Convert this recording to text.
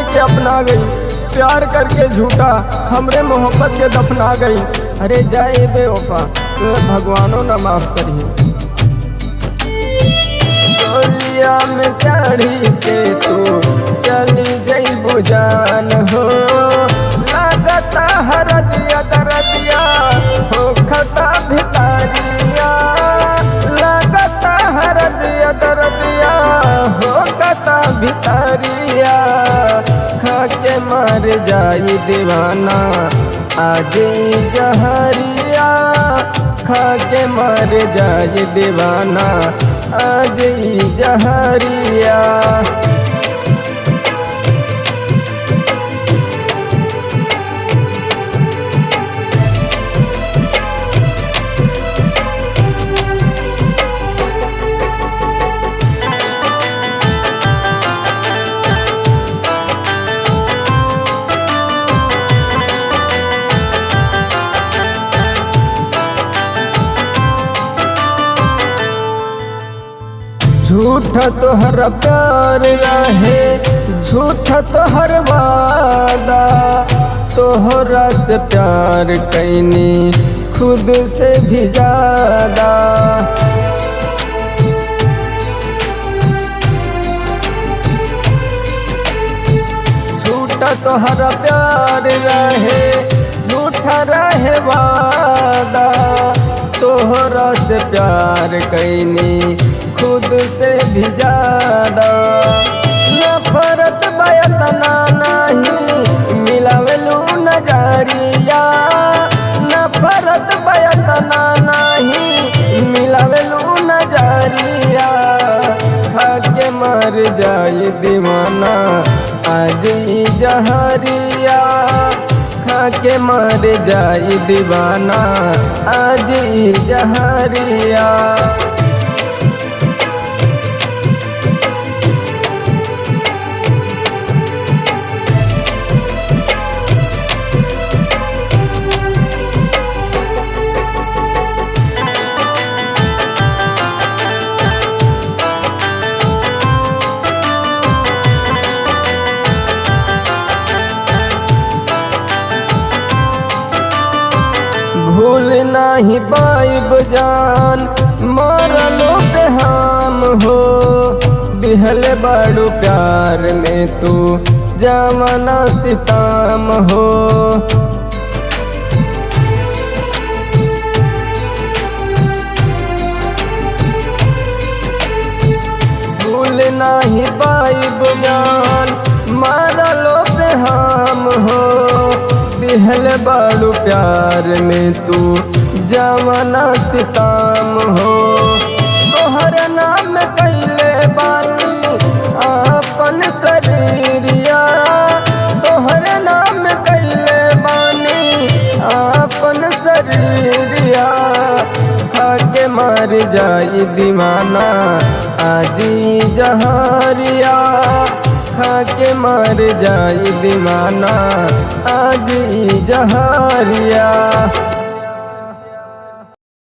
के अपना गई, प्यार करके झूठा हमरे मोहब्बत के दफना गई। अरे जाए बेवफा तुम्हें भगवानों न माफ करिए। डोलिया में चढ़ी के तू चली जई बुझान हो, लागता हरदिया दरदिया हो खता भितारिया, लागता हरदिया दरदिया हो खता भितारिया। खा के मर जाई दीवाना आज जहरिया, खा के मर जाई दीवाना आज जहरिया। झूठा तोहर प्यार रहे, झूठा तोहर वादा, तोहरा से प्यार कैनी खुद से भी ज्यादा। झूठा तोहर प्यार रहे, झूठा रहे वादा, तोहरा से प्यार कैनी खुद से भी ज्यादा। नफरत बयतना नहीं मिलावेलू नजरिया, नफरत बयतना नहीं मिलावेलू नजरिया। खा के मर जाई दीवाना आज जहरिया, खा के मर जाई दीवाना आज जहरिया। भूल नाही पाइब जान मरलो पे हम हो, दिहल बड़ू प्यार में तू जमाना सितम हो। भूल नाही पाइब जान मरलो पे हम हो, दिहल बड़ू प्यार में तू जमाना सितम हो। तोहर नाम कैले बानी अपन शरीरिया, तोहर नाम कैले बानी अपन शरीरिया। खा के मर जाई दीवाना आज जहरिया, खा के मर जाई दीवाना आज जहरिया।